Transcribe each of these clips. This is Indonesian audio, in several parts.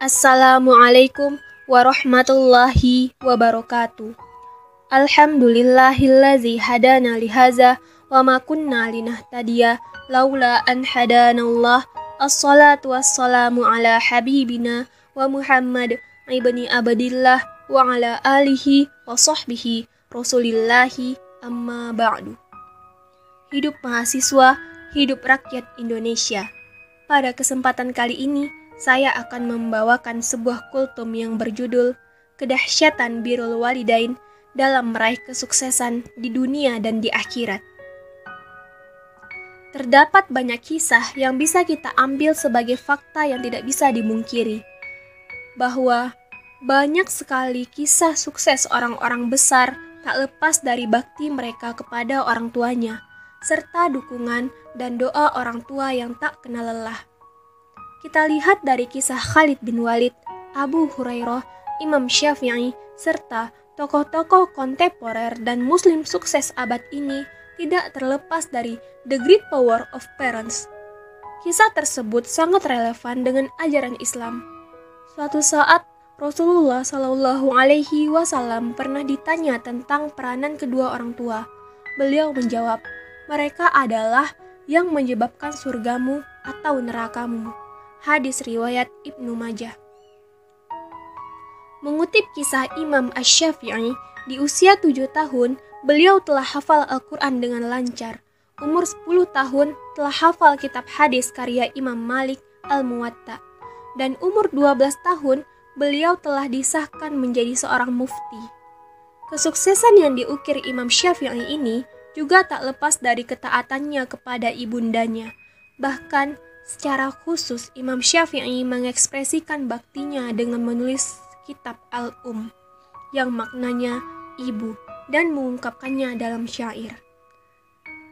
Assalamualaikum warahmatullahi wabarakatuh. Alhamdulillahillazi hadana lihaza wa ma kunna linahtadiya laula an hadanallah. Assalatu wassalamu ala habibina wa Muhammad ibni Abdillah wa ala alihi wa sahbihi rasulillahi amma ba'du. Hidup mahasiswa, hidup rakyat Indonesia. Pada kesempatan kali ini saya akan membawakan sebuah kultum yang berjudul Kedahsyatan Birrul Walidain dalam meraih kesuksesan di dunia dan di akhirat. Terdapat banyak kisah yang bisa kita ambil sebagai fakta yang tidak bisa dimungkiri, bahwa banyak sekali kisah sukses orang-orang besar tak lepas dari bakti mereka kepada orang tuanya, serta dukungan dan doa orang tua yang tak kenal lelah. Kita lihat dari kisah Khalid bin Walid, Abu Hurairah, Imam Syafi'i, serta tokoh-tokoh kontemporer dan muslim sukses abad ini tidak terlepas dari the great power of parents. Kisah tersebut sangat relevan dengan ajaran Islam. Suatu saat, Rasulullah Shallallahu Alaihi Wasallam pernah ditanya tentang peranan kedua orang tua. Beliau menjawab, mereka adalah yang menyebabkan surgamu atau nerakamu. Hadis riwayat Ibnu Majah. Mengutip kisah Imam Asy-Syafi'i, di usia 7 tahun, beliau telah hafal Al-Quran dengan lancar. Umur 10 tahun, telah hafal kitab hadis karya Imam Malik Al-Muwatta. Dan umur 12 tahun, beliau telah disahkan menjadi seorang mufti. Kesuksesan yang diukir Imam Syafi'i ini juga tak lepas dari ketaatannya kepada ibundanya. Bahkan, secara khusus, Imam Syafi'i mengekspresikan baktinya dengan menulis kitab Al-Um, yang maknanya ibu, dan mengungkapkannya dalam syair.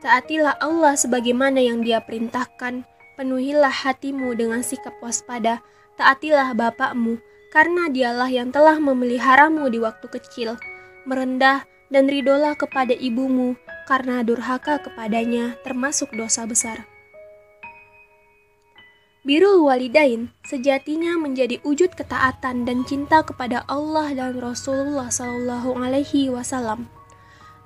Taatilah Allah sebagaimana yang Dia perintahkan, penuhilah hatimu dengan sikap waspada, taatilah bapakmu, karena dialah yang telah memeliharamu di waktu kecil, merendah dan ridolah kepada ibumu, karena durhaka kepadanya termasuk dosa besar. Birrul Walidain sejatinya menjadi wujud ketaatan dan cinta kepada Allah dan Rasulullah Shallallahu Alaihi Wasallam.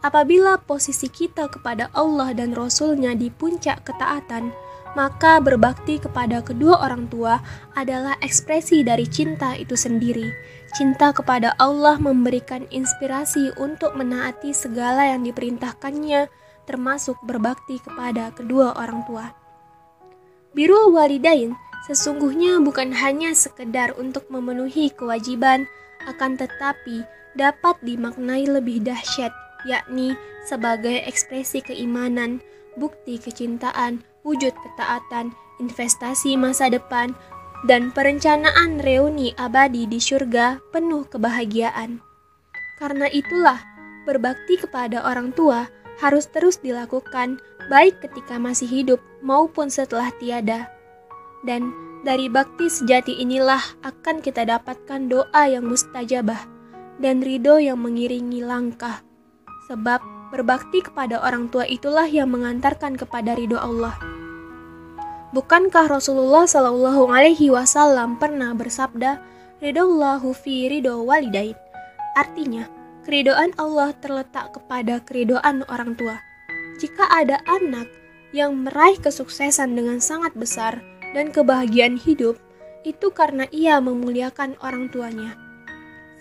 Apabila posisi kita kepada Allah dan Rasul-Nya di puncak ketaatan, maka berbakti kepada kedua orang tua adalah ekspresi dari cinta itu sendiri. Cinta kepada Allah memberikan inspirasi untuk menaati segala yang diperintahkannya, termasuk berbakti kepada kedua orang tua. Birrul Walidain sesungguhnya bukan hanya sekedar untuk memenuhi kewajiban, akan tetapi dapat dimaknai lebih dahsyat, yakni sebagai ekspresi keimanan, bukti kecintaan, wujud ketaatan, investasi masa depan, dan perencanaan reuni abadi di surga penuh kebahagiaan. Karena itulah, berbakti kepada orang tua harus terus dilakukan, baik ketika masih hidup maupun setelah tiada. Dan dari bakti sejati inilah akan kita dapatkan doa yang mustajabah dan ridho yang mengiringi langkah. Sebab berbakti kepada orang tua itulah yang mengantarkan kepada ridho Allah. Bukankah Rasulullah Shallallahu Alaihi Wasallam pernah bersabda, ridhollahu fi ridho walidain? Artinya, keridhaan Allah terletak kepada keridhaan orang tua. Jika ada anak yang meraih kesuksesan dengan sangat besar dan kebahagiaan hidup, itu karena ia memuliakan orang tuanya.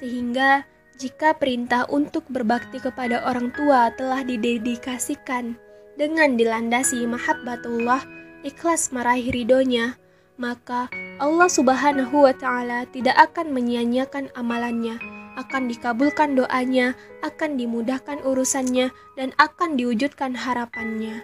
Sehingga, jika perintah untuk berbakti kepada orang tua telah didedikasikan dengan dilandasi mahabbatullah, ikhlas meraih ridhonya, maka Allah Subhanahu wa Ta'ala tidak akan menyia-nyiakan amalannya, akan dikabulkan doanya, akan dimudahkan urusannya, dan akan diwujudkan harapannya.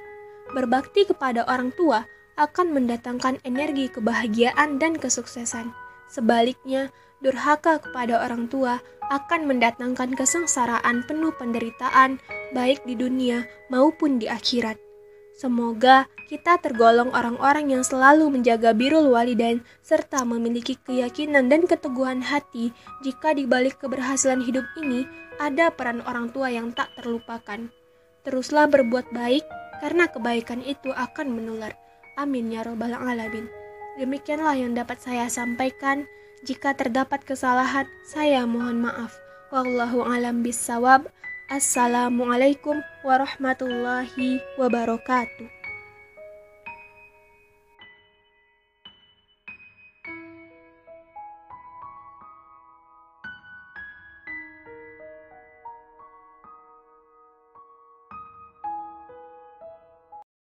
Berbakti kepada orang tua akan mendatangkan energi kebahagiaan dan kesuksesan. Sebaliknya, durhaka kepada orang tua akan mendatangkan kesengsaraan penuh penderitaan, baik di dunia maupun di akhirat. Semoga kita tergolong orang-orang yang selalu menjaga birrul walidain serta memiliki keyakinan dan keteguhan hati jika di balik keberhasilan hidup ini ada peran orang tua yang tak terlupakan. Teruslah berbuat baik karena kebaikan itu akan menular. Amin ya robbal alamin. Demikianlah yang dapat saya sampaikan. Jika terdapat kesalahan, saya mohon maaf. Wallahu a'lam bishawab. Assalamualaikum warahmatullahi wabarakatuh.